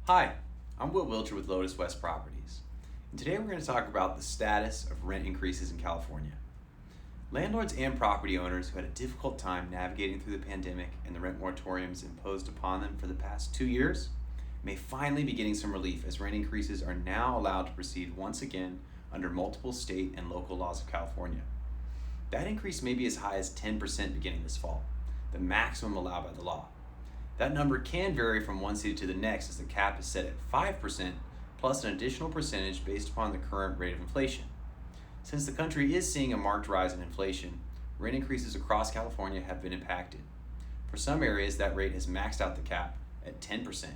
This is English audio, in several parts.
Hi, I'm Will Wilcher with Lotus West Properties, and today we're going to talk about the status of rent increases in California. Landlords and property owners who had a difficult time navigating through the pandemic and the rent moratoriums imposed upon them for the past 2 years may finally be getting some relief as rent increases are now allowed to proceed once again under multiple state and local laws of California. That increase may be as high as 10% beginning this fall, the maximum allowed by the law. That number can vary from one city to the next as the cap is set at 5% plus an additional percentage based upon the current rate of inflation. Since the country is seeing a marked rise in inflation, rent increases across California have been impacted. For some areas, that rate has maxed out the cap at 10%.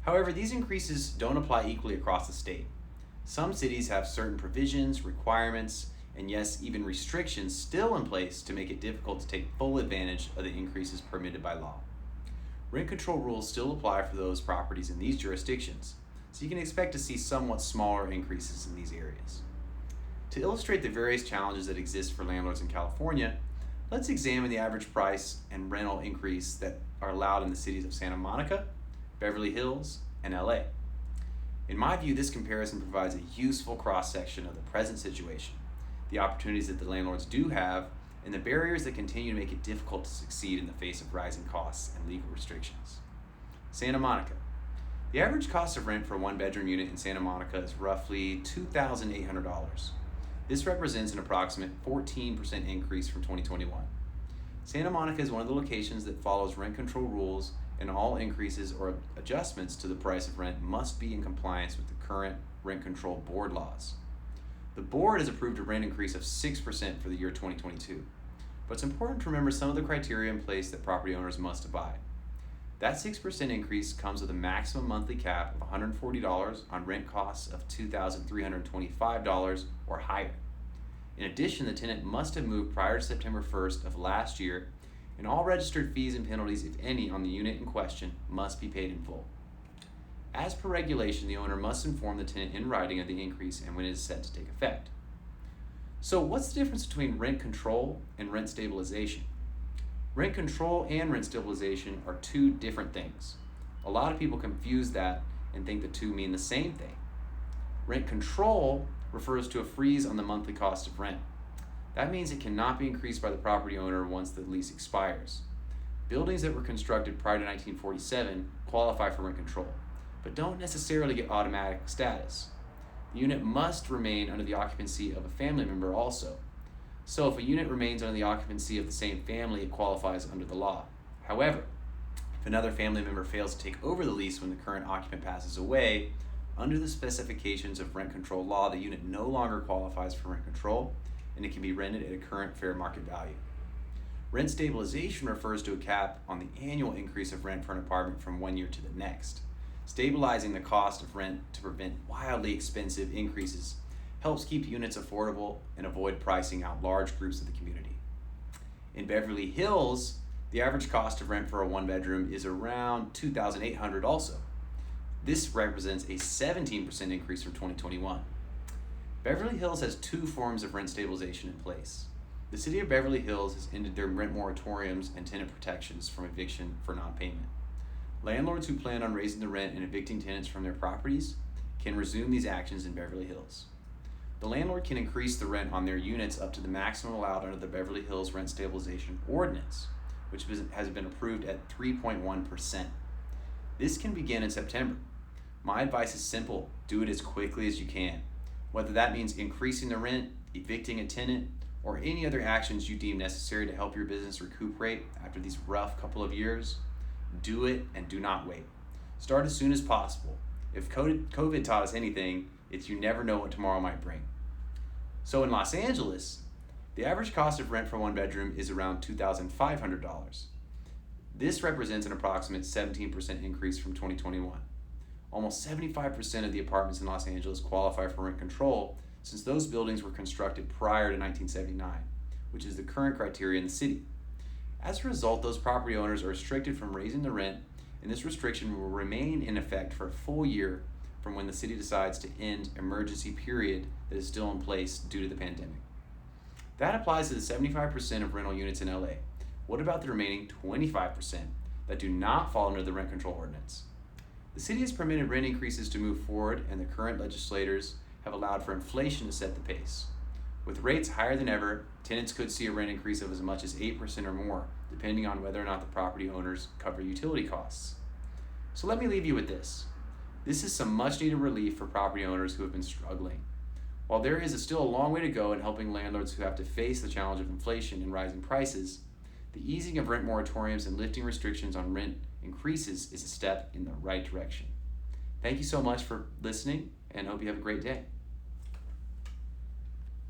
However, these increases don't apply equally across the state. Some cities have certain provisions, requirements, and yes, even restrictions still in place to make it difficult to take full advantage of the increases permitted by law. Rent control rules still apply for those properties in these jurisdictions, so you can expect to see somewhat smaller increases in these areas. To illustrate the various challenges that exist for landlords in California, let's examine the average price and rental increase that are allowed in the cities of Santa Monica, Beverly Hills, and LA. In my view, this comparison provides a useful cross-section of the present situation, the opportunities that the landlords do have, and the barriers that continue to make it difficult to succeed in the face of rising costs and legal restrictions. Santa Monica. The average cost of rent for a one-bedroom unit in Santa Monica is roughly $2,800. This represents an approximate 14% increase from 2021. Santa Monica is one of the locations that follows rent control rules, and all increases or adjustments to the price of rent must be in compliance with the current rent control board laws. The board has approved a rent increase of 6% for the year 2022, but it's important to remember some of the criteria in place that property owners must abide. That 6% increase comes with a maximum monthly cap of $140 on rent costs of $2,325 or higher. In addition, the tenant must have moved prior to September 1st of last year, and all registered fees and penalties, if any, on the unit in question must be paid in full. As per regulation, the owner must inform the tenant in writing of the increase and when it is set to take effect. So what's the difference between rent control and rent stabilization? Rent control and rent stabilization are two different things. A lot of people confuse that and think the two mean the same thing. Rent control refers to a freeze on the monthly cost of rent. That means it cannot be increased by the property owner once the lease expires. Buildings that were constructed prior to 1947 qualify for rent control, but don't necessarily get automatic status. The unit must remain under the occupancy of a family member also. So if a unit remains under the occupancy of the same family, it qualifies under the law. However, if another family member fails to take over the lease when the current occupant passes away, under the specifications of rent control law, the unit no longer qualifies for rent control, and it can be rented at a current fair market value. Rent stabilization refers to a cap on the annual increase of rent for an apartment from one year to the next. Stabilizing the cost of rent to prevent wildly expensive increases helps keep units affordable and avoid pricing out large groups of the community. In Beverly Hills, the average cost of rent for a one-bedroom is around $2,800 also. This represents a 17% increase from 2021. Beverly Hills has two forms of rent stabilization in place. The city of Beverly Hills has ended their rent moratoriums and tenant protections from eviction for non-payment. Landlords who plan on raising the rent and evicting tenants from their properties can resume these actions in Beverly Hills. The landlord can increase the rent on their units up to the maximum allowed under the Beverly Hills Rent Stabilization Ordinance, which has been approved at 3.1%. This can begin in September. My advice is simple: do it as quickly as you can. Whether that means increasing the rent, evicting a tenant, or any other actions you deem necessary to help your business recuperate after these rough couple of years, do it and do not wait. Start as soon as possible. If COVID taught us anything, it's you never know what tomorrow might bring. So in Los Angeles, the average cost of rent for one bedroom is around $2,500. This represents an approximate 17% increase from 2021. Almost 75% of the apartments in Los Angeles qualify for rent control since those buildings were constructed prior to 1979, which is the current criteria in the city. As a result, those property owners are restricted from raising the rent, and this restriction will remain in effect for a full year from when the city decides to end emergency period that is still in place due to the pandemic. That applies to the 75% of rental units in LA. What about the remaining 25% that do not fall under the rent control ordinance? The city has permitted rent increases to move forward, and the current legislators have allowed for inflation to set the pace. With rates higher than ever, tenants could see a rent increase of as much as 8% or more, depending on whether or not the property owners cover utility costs. So let me leave you with this. This is some much needed relief for property owners who have been struggling. While there is still a long way to go in helping landlords who have to face the challenge of inflation and rising prices, the easing of rent moratoriums and lifting restrictions on rent increases is a step in the right direction. Thank you so much for listening, and hope you have a great day.